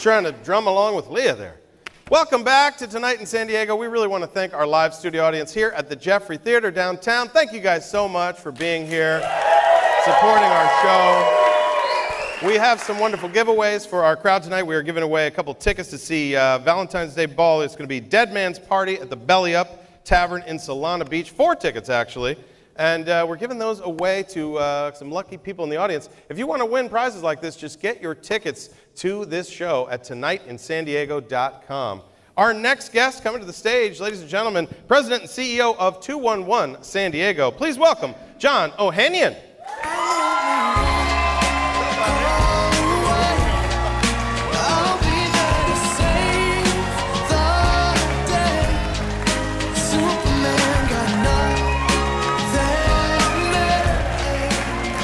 trying to drum along with Leah there. Welcome back to Tonight in San Diego. We really want to thank our live studio audience here at the Jeffrey Theater downtown. Thank you guys so much for being here, supporting our show. We have some wonderful giveaways for our crowd tonight. We are giving away a couple tickets to see Valentine's Day Ball. It's going to be Dead Man's Party at the Belly Up Tavern in Solana Beach. 4 tickets, actually. And we're giving those away to some lucky people in the audience. If you want to win prizes like this, just get your tickets to this show at tonightinsandiego.com. Our next guest coming to the stage, ladies and gentlemen, President and CEO of 211 San Diego. Please welcome John Ohanian.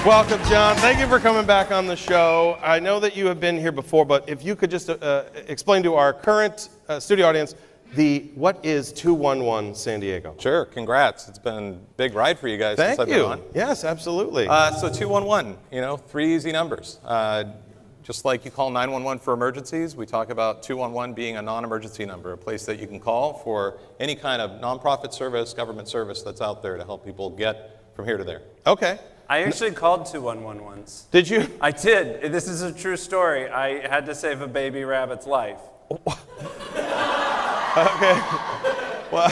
Welcome, John. Thank you for coming back on the show. I know that you have been here before, but if you could just explain to our current studio audience what is 211 San Diego? Sure. Congrats. It's been a big ride for you guys since I've been on. Yes, absolutely. So 211, 3 easy numbers. Just like you call 911 for emergencies, we talk about 211 being a non-emergency number, a place that you can call for any kind of nonprofit service, government service that's out there to help people get from here to there. Okay. I actually called 211 once. Did you? I did. This is a true story. I had to save a baby rabbit's life. Okay. Well,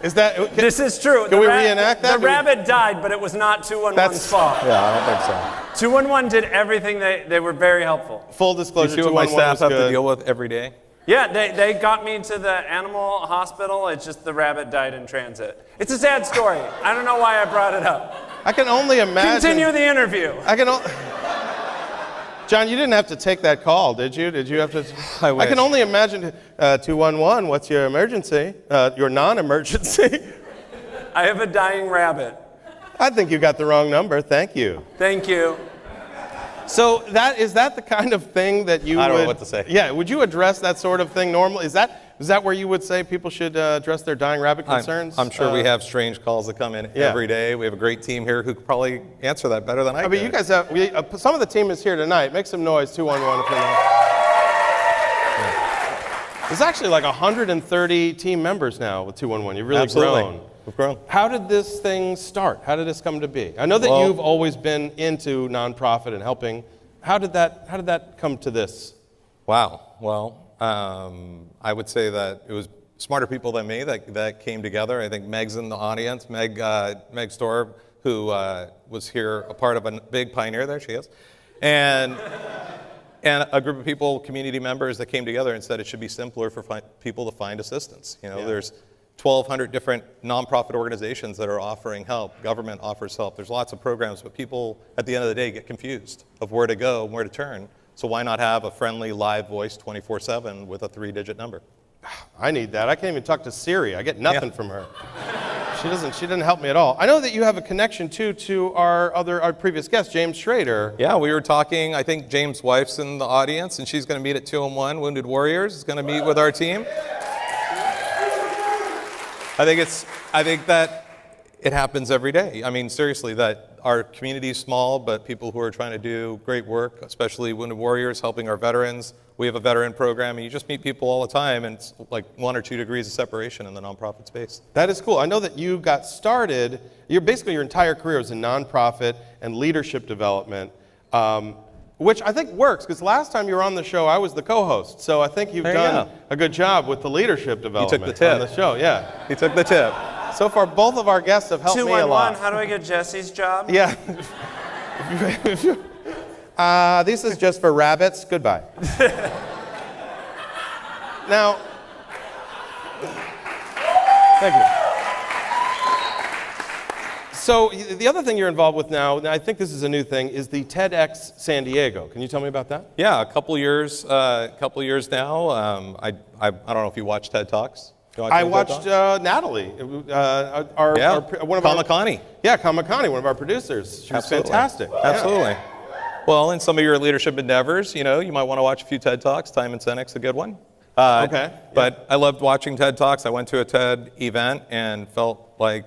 is that? This is true. Can we reenact that? The rabbit died, but it was not 211's fault. Yeah, I don't think so. 211 did everything. They were very helpful. Full disclosure, you and my staff have to deal with every day? Yeah, they got me to the animal hospital. It's just the rabbit died in transit. It's a sad story. I don't know why I brought it up. I can only imagine. Continue the interview. John, you didn't have to take that call, did you? Did you have to? I wish. I can only imagine. 211, what's your emergency? Your non-emergency? I have a dying rabbit. I think you got the wrong number. Thank you. Thank you. So is that the kind of thing that you I don't know what to say. Yeah, would you address that sort of thing normally? Is that where you would say people should address their dying rabbit concerns? I'm sure we have strange calls that come in every day. We have a great team here who could probably answer that better than I could. mean, you guys have, some of the team is here tonight. Make some noise, 211 if you know. Yeah. There's actually like 130 team members now with 211. You've really grown. We've grown. How did this thing start? How did this come to be? I know that you've always been into nonprofit and helping. How did that come to this? Wow. Well, I would say that it was smarter people than me that came together. I think Meg's in the audience. Meg Storr, who was here, a part of a big pioneer. There she is. And a group of people, community members that came together and said it should be simpler for people to find assistance. There's 1,200 different nonprofit organizations that are offering help. Government offers help. There's lots of programs, but people at the end of the day get confused of where to go and where to turn. So why not have a friendly live voice 24/7 with a 3-digit number? I need that. I can't even talk to Siri. I get nothing from her. She didn't help me at all. I know that you have a connection too to our previous guest, James Schrader. Yeah, we were talking. I think James' wife's in the audience, and she's going to meet at 211 Wounded Warriors. Is going to meet with our team. I think that it happens every day. I mean, seriously, that our community is small, but people who are trying to do great work, especially Wounded Warriors, helping our veterans. We have a veteran program, and you just meet people all the time, and it's like 1 or 2 degrees of separation in the nonprofit space. That is cool. I know that you got started, your entire career was in nonprofit and leadership development, which I think works, because last time you were on the show, I was the co-host, so I think you've done a good job with the leadership development on the show. Yeah. He took the tip. So far, both of our guests have helped me a lot. 211, how do I get Jesse's job? Yeah. This is just for rabbits. Goodbye. Now, thank you. So the other thing you're involved with now, and I think this is a new thing, is the Tedx San Diego. Can you tell me about that? Yeah, a couple years now. I don't know if you watch TED Talks. I watched Natalie, one of Kamakani. Kamakani, one of our producers. She was fantastic. Absolutely. Yeah. Well, in some of your leadership endeavors, you might want to watch a few TED Talks. Time and Senec's a good one. Okay. But I loved watching TED Talks. I went to a TED event and felt like,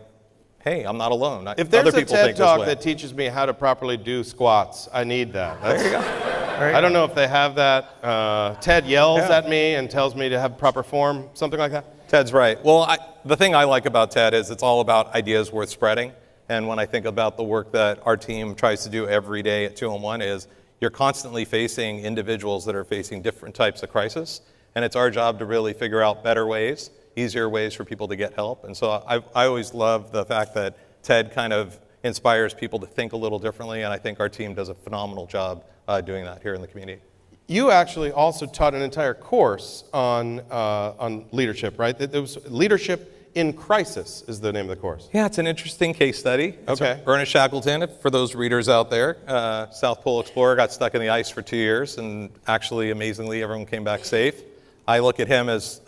hey, I'm not alone. If there's a TED Talk that teaches me how to properly do squats, I need that. There you go. I don't know if they have that. Ted yells at me and tells me to have proper form, something like that. Ted's right. Well, the thing I like about Ted is it's all about ideas worth spreading. And when I think about the work that our team tries to do every day at 2-on-1 is you're constantly facing individuals that are facing different types of crisis. And it's our job to really figure out better ways, easier ways for people to get help. And so I always love the fact that Ted kind of inspires people to think a little differently. And I think our team does a phenomenal job doing that here in the community. You actually also taught an entire course on leadership, right? There was Leadership in Crisis is the name of the course. Yeah, it's an interesting case study. Okay. Ernest Shackleton, for those readers out there, South Pole explorer, got stuck in the ice for 2 years, and actually, amazingly, everyone came back safe. I look at him as,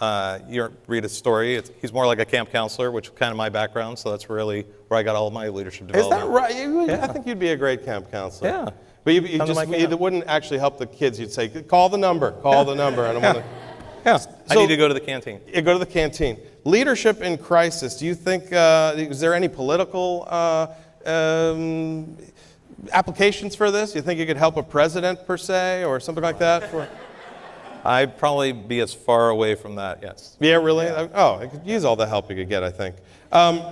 you read his story, he's more like a camp counselor, which is kind of my background, so that's really where I got all of my leadership development. Is that right? I think you'd be a great camp counselor. Yeah. But you wouldn't actually help the kids. You'd say, call the number, call the number. I don't want to. Yeah, I need to go to the canteen. Yeah, go to the canteen. Leadership in crisis. Do you think, is there any political applications for this? Do you think you could help a president, per se, or something like that? I'd probably be as far away from that, yes. Yeah, really? Yeah. Oh, I could use all the help you could get, I think.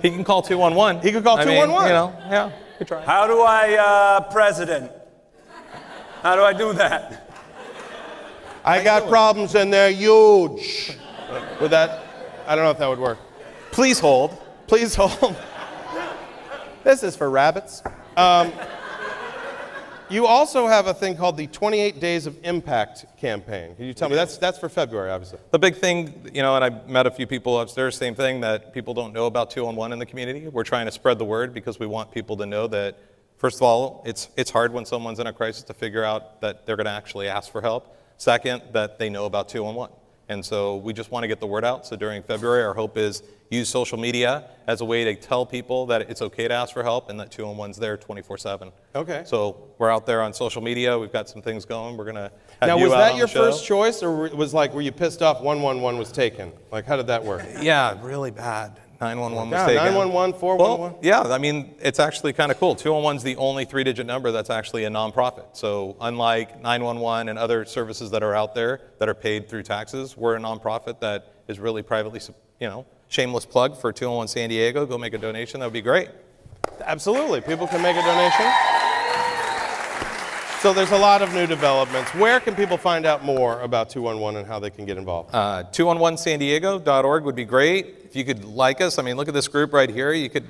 He can call 211. He could call 211. Yeah, good try. How do I, president? How do I do that? I got problems and they're huge. With that, I don't know if that would work. Please hold. Please hold. This is for rabbits. You also have a thing called the 28 Days of Impact campaign. Can you tell me? That's for February, obviously. The big thing, and I met a few people upstairs, same thing, that people don't know about 2-on-1 in the community. We're trying to spread the word because we want people to know that, first of all, it's hard when someone's in a crisis to figure out that they're going to actually ask for help. Second, that they know about 2-on-1. And so we just want to get the word out. So during February, our hope is use social media as a way to tell people that it's okay to ask for help and that 2-on-1's there 24/7. Okay. So we're out there on social media. We've got some things going. We're going to have now, you was out that on your the show. first choice, or were you pissed off 111 was taken? Like, how did that work? Yeah, really bad. 911 was Yeah, taken. 911, 411. Well, yeah, I mean, it's actually kind of cool. 211's the only 3-digit number that's actually a nonprofit. So unlike 911 and other services that are out there that are paid through taxes, we're a nonprofit that is really privately, shameless plug for 211 San Diego. Go make a donation. That would be great. Absolutely. People can make a donation. So there's a lot of new developments. Where can people find out more about 211 and how they can get involved? 211sandiego.org would be great. If you could like us, look at this group right here. You could,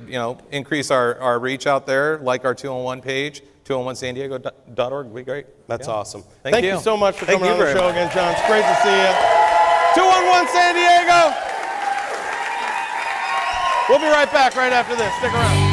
increase our reach out there, like our 211 page. 211sandiego.org would be great. That's awesome. Thank you so much for Thank coming you on the very show much. again, John. It's great to see you. 211 San Diego. We'll be right back right after this. Stick around.